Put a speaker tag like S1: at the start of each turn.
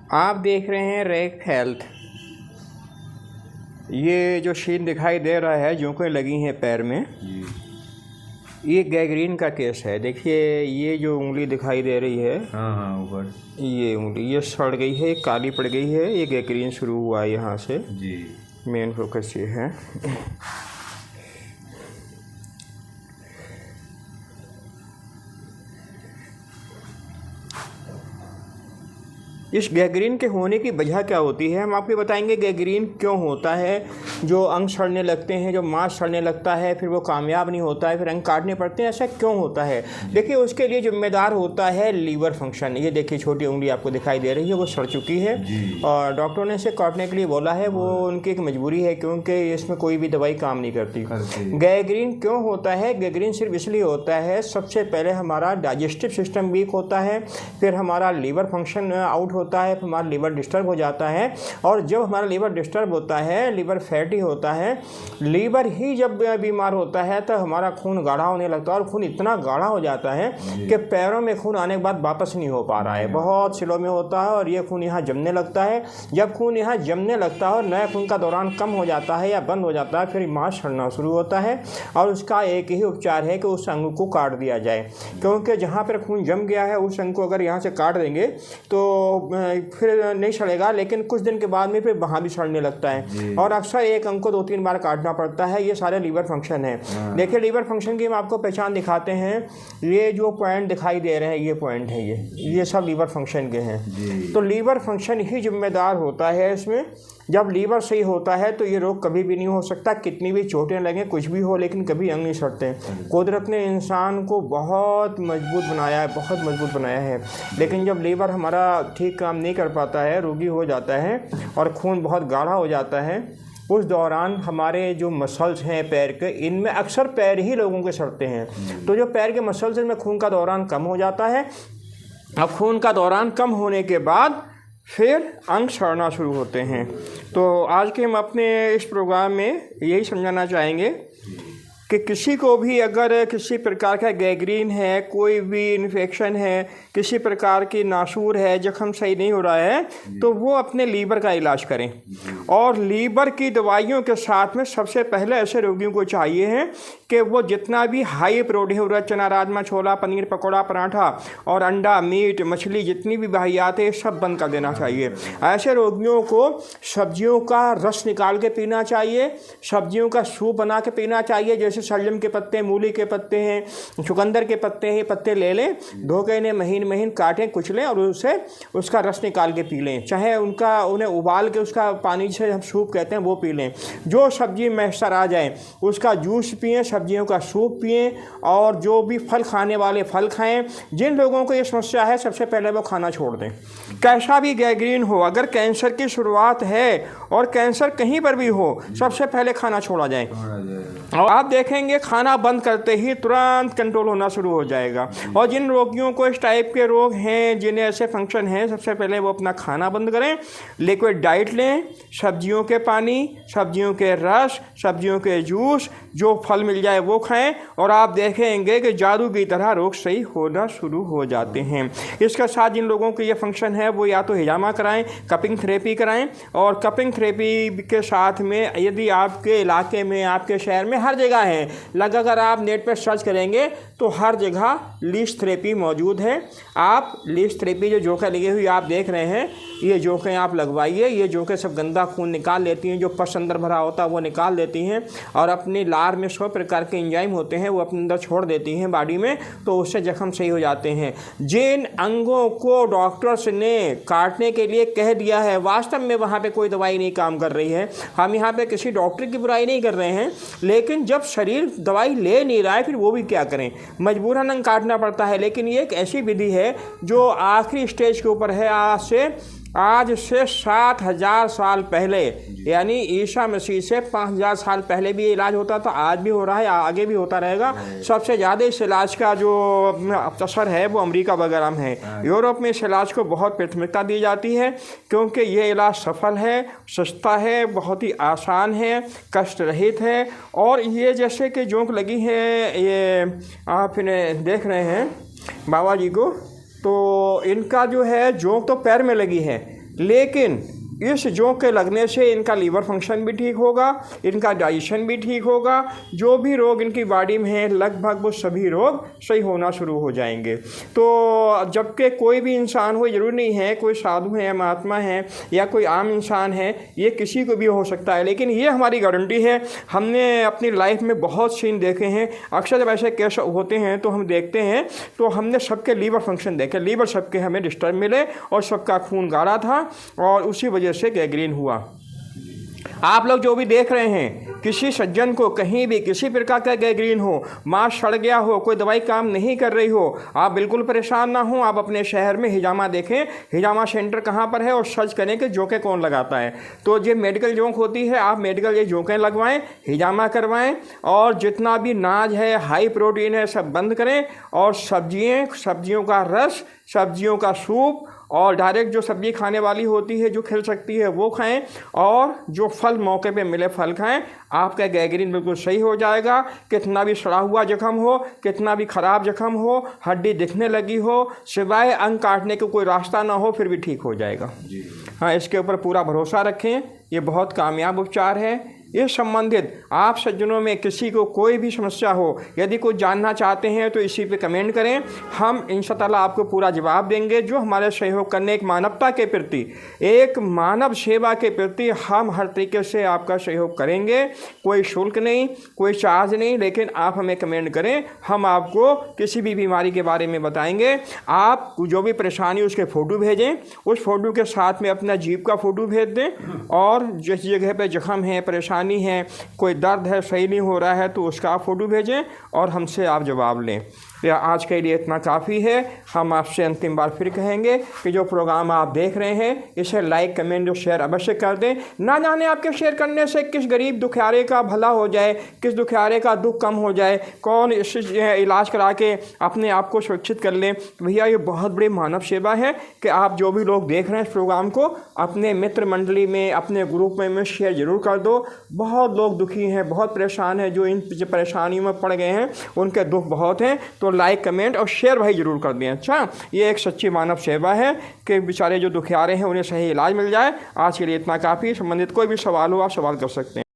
S1: आप देख रहे हैं रैक हेल्थ। ये जो शीन दिखाई दे रहा है जो कोई लगी हैं पैर में, ये गैंग्रीन का केस है। देखिए ये जो उंगली दिखाई दे रही है,
S2: हाँ ऊपर
S1: ये उंगली ये सड़ गई है, काली पड़ गई है। ये गैंग्रीन शुरू हुआ है यहाँ से
S2: जी।
S1: मेन फोकस ये है। इस गैंग्रीन के होने की वजह क्या होती है, हम आपको बताएंगे गैंग्रीन क्यों होता है। जो अंग सड़ने लगते हैं, जो मांस सड़ने लगता है, फिर वो कामयाब नहीं होता है, फिर अंग काटने पड़ते हैं, ऐसा क्यों होता है। देखिए उसके लिए जिम्मेदार होता है लीवर फंक्शन। ये देखिए छोटी उंगली आपको दिखाई दे रही है, वो सड़ चुकी है और डॉक्टरों ने इसे काटने के लिए बोला है। वो उनकी एक मजबूरी है क्योंकि इसमें कोई भी दवाई काम नहीं करती। गैंग्रीन क्यों होता है? गैंग्रीन सिर्फ इसलिए होता है, सबसे पहले हमारा डाइजेस्टिव सिस्टम वीक होता है, फिर हमारा लीवर फंक्शन आउट होता है, हमारा लीवर डिस्टर्ब हो जाता है। और जब हमारा लीवर डिस्टर्ब होता है, लीवर फैटी होता है, लीवर ही जब बीमार होता है तो हमारा खून गाढ़ा होने लगता है और खून इतना गाढ़ा हो जाता है कि पैरों में खून आने के बाद वापस नहीं हो पा रहा है, बहुत स्लो में होता है और ये खून यहाँ जमने लगता है। जब खून यहाँ जमने लगता है और नया खून का दौरान कम हो जाता है या बंद हो जाता है, फिर मांस सड़ना शुरू होता है और उसका एक ही उपचार है कि उस अंग को काट दिया जाए। क्योंकि जहाँ पर खून जम गया है उस अंग को अगर यहाँ से काट देंगे तो फिर नहीं सड़ेगा, लेकिन कुछ दिन के बाद में फिर वहाँ भी सड़ने लगता है और अक्सर एक अंग को 2-3 बार काटना पड़ता है। ये सारे लीवर फंक्शन है। देखिए लीवर फंक्शन की हम आपको पहचान दिखाते हैं। ये जो पॉइंट दिखाई दे रहे हैं, ये पॉइंट है, ये सब लीवर फंक्शन के हैं। तो लीवर फंक्शन ही जिम्मेदार होता है इसमें। जब लीवर सही होता है तो ये रोग कभी भी नहीं हो सकता, कितनी भी चोटें लगें, कुछ भी हो, लेकिन कभी अंग नहीं सड़ते। कुदरत ने इंसान को बहुत मजबूत बनाया है, बहुत मजबूत बनाया है, लेकिन जब लीवर हमारा ठीक काम नहीं कर पाता है, रोगी हो जाता है और खून बहुत गाढ़ा हो जाता है, उस दौरान हमारे जो मसल्स हैं पैर के, इनमें अक्सर पैर ही लोगों के सड़ते हैं। तो जो पैर के मसल्स में खून का दौरान कम हो जाता है। अब खून का दौरान कम होने के बाद फिर अंग सड़ना शुरू होते हैं। तो आज के हम अपने इस प्रोग्राम में यही समझाना चाहेंगे कि किसी को भी अगर किसी प्रकार का गैंग्रीन है, कोई भी इन्फेक्शन है, किसी प्रकार की नासूर है, जख्म सही नहीं हो रहा है, तो वो अपने लीवर का इलाज करें। और लीवर की दवाइयों के साथ में सबसे पहले ऐसे रोगियों को चाहिए है कि वो जितना भी हाई प्रोटीन उर्वरक, चना, राजमा, छोला, पनीर, पकौड़ा, पराठा और अंडा, मीट, मछली, जितनी भी बाहियात है, सब बंद कर देना चाहिए। ऐसे रोगियों को सब्जियों का रस निकाल के पीना चाहिए, सब्जियों का सूप बना के पीना चाहिए। जैसे शलजम के पत्ते, मूली के पत्ते हैं, चुकंदर के पत्ते हैं, पत्ते ले लें, धो के इन्हें महीन महीन काटें, कुचलें और उसका रस निकाल के पी लें। चाहे उन्हें उबाल के उसका पानी से हम सूप कहते हैं वो पी लें। जो सब्जी मैसर आ जाए उसका जूस पिएं, सब्जियों का सूप पिएं और जो भी फल खाने वाले फल खाएं। जिन लोगों को ये समस्या है सबसे पहले वो खाना छोड़ दें। कैसा भी गैंग्रीन हो, अगर कैंसर की शुरुआत है और कैंसर कहीं पर भी हो, सबसे पहले खाना छोड़ा जाए। और आप देखेंगे खाना बंद करते ही तुरंत कंट्रोल होना शुरू हो जाएगा। और जिन रोगियों को इस टाइप के रोग हैं, जिन्हें ऐसे फंक्शन हैं, सबसे पहले वो अपना खाना बंद करें, लिक्विड डाइट लें, सब्जियों के पानी, सब्जियों के रस, सब्जियों के जूस, जो फल मिल जाए वो खाएं और आप देखेंगे कि जादू की तरह रोग सही होना शुरू हो जाते हैं। इसके साथ जिन लोगों को ये फंक्शन है वो या तो हिजामा कराएं, कपिंग थेरेपी कराएं। और कपिंग थेरेपी के साथ में यदि आपके इलाके में, आपके शहर में हर जगह है, अगर आप नेट पर सर्च करेंगे तो हर जगह लीच थेरेपी मौजूद है। आप लीच थेरेपी जो जोंकें लगी हुई आप देख रहे हैं, ये जोंकें आप लगवाइए। ये जोंकें सब गंदा खून निकाल लेती हैं, जो पस अंदर भरा होता है वो निकाल देती हैं और अपनी लार में 100 प्रकार के एंजाइम होते हैं, वो अपने अंदर छोड़ देती हैं बॉडी में, तो उससे जख्म सही हो जाते हैं। जिन अंगों को डॉक्टर्स ने काटने के लिए कह दिया है, वास्तव में वहाँ पे कोई दवाई नहीं काम कर रही है। हम यहाँ पे किसी डॉक्टर की बुराई नहीं कर रहे हैं, लेकिन जब शरीर दवाई ले नहीं रहा है फिर वो भी क्या करें, मजबूरन अंग काटना पड़ता है। लेकिन ये एक ऐसी विधि है जो आखिरी स्टेज के ऊपर है। आज से 7,000 साल पहले, यानी ईसा मसीह से 5,000 साल पहले भी ये इलाज होता था, आज भी हो रहा है, आगे भी होता रहेगा। सबसे ज़्यादा इस इलाज का जो असर है वो अमेरिका वगैरह में है। यूरोप में इस इलाज को बहुत प्राथमिकता दी जाती है क्योंकि ये इलाज सफल है, सस्ता है, बहुत ही आसान है, कष्ट रहित है। और ये जैसे कि जोंक लगी है, ये आप इन्हें देख रहे हैं बाबा जी को, तो इनका जो है जोंक तो पैर में लगी है, लेकिन इस जोंक के लगने से इनका लीवर फंक्शन भी ठीक होगा, इनका डाइजेशन भी ठीक होगा, जो भी रोग इनकी बॉडी में हैं लगभग वो सभी रोग सही होना शुरू हो जाएंगे। तो जबकि कोई भी इंसान हो, ज़रूरी नहीं है कोई साधु है, महात्मा है या कोई आम इंसान है, ये किसी को भी हो सकता है, लेकिन ये हमारी गारंटी है। हमने अपनी लाइफ में बहुत सीन देखे हैं। अक्सर जब ऐसे केस होते हैं तो हम देखते हैं तो हमने सबके लीवर फंक्शन देखे, लीवर सबके हमें डिस्टर्ब मिले और सबका खून गाढ़ा था और उसी वजह से गैंग्रीन हुआ। आप लोग जो भी देख रहे हैं, किसी सज्जन को कहीं भी किसी प्रकार का गैंग्रीन हो, मांस सड़ गया हो, कोई दवाई काम नहीं कर रही हो, आप बिल्कुल परेशान ना हो। आप अपने शहर में हिजामा देखें, हिजामा सेंटर कहाँ पर है और सर्च करें कि जोंकें कौन लगाता है। तो ये मेडिकल जोंक होती है, आप मेडिकल ये जोंकें लगवाएं, हिजामा करवाएं और जितना भी नाज है, हाई प्रोटीन है, सब बंद करें और सब्जियों का रस, सब्जियों का सूप और डायरेक्ट जो सब्ज़ी खाने वाली होती है, जो खिल सकती है, वो खाएं और जो फल मौके पे मिले फल खाएं। आपका गैंग्रीन बिल्कुल सही हो जाएगा। कितना भी सड़ा हुआ जख्म हो, कितना भी ख़राब जख्म हो, हड्डी दिखने लगी हो, सिवाय अंग काटने का कोई रास्ता ना हो, फिर भी ठीक हो जाएगा। हाँ, इसके ऊपर पूरा भरोसा रखें, ये बहुत कामयाब उपचार है। इस संबंधित आप सज्जनों में किसी को कोई भी समस्या हो, यदि कुछ जानना चाहते हैं तो इसी पे कमेंट करें, हम इंशाअल्लाह आपको पूरा जवाब देंगे। जो हमारे सहयोग करने, एक मानवता के प्रति, एक मानव सेवा के प्रति हम हर तरीके से आपका सहयोग करेंगे। कोई शुल्क नहीं, कोई चार्ज नहीं, लेकिन आप हमें कमेंट करें, हम आपको किसी भी बीमारी के बारे में बताएंगे। आप जो भी परेशानी उसके फ़ोटो भेजें, उस फ़ोटो के साथ में अपना जीभ का फ़ोटो भेज दें और जिस जगह पर जख्म है, परेशानी है, कोई दर्द है, सही नहीं हो रहा है, तो उसका आप फ़ोटो भेजें और हमसे आप जवाब लें। या आज के लिए इतना काफ़ी है। हम आपसे अंतिम बार फिर कहेंगे कि जो प्रोग्राम आप देख रहे हैं इसे लाइक, कमेंट और शेयर अवश्य कर दें। ना जाने आपके शेयर करने से किस गरीब दुखियारे का भला हो जाए, किस दुखियारे का दुख कम हो जाए, कौन इस इलाज करा के अपने आप को सुरक्षित कर लें। भैया ये बहुत बड़ी मानव सेवा है कि आप जो भी लोग देख रहे हैं इस प्रोग्राम को अपने मित्र मंडली में, अपने ग्रुप में शेयर ज़रूर कर दो। बहुत लोग दुखी हैं, बहुत परेशान हैं, जो इन परेशानियों में पड़ गए हैं, उनके दुख बहुत हैं। तो लाइक, कमेंट और शेयर भाई ज़रूर कर दें। अच्छा, ये एक सच्ची मानव सेवा है कि बेचारे जो दुखियारे हैं उन्हें सही इलाज मिल जाए। आज के लिए इतना काफ़ी। संबंधित कोई भी सवाल हो आप सवाल कर सकते हैं।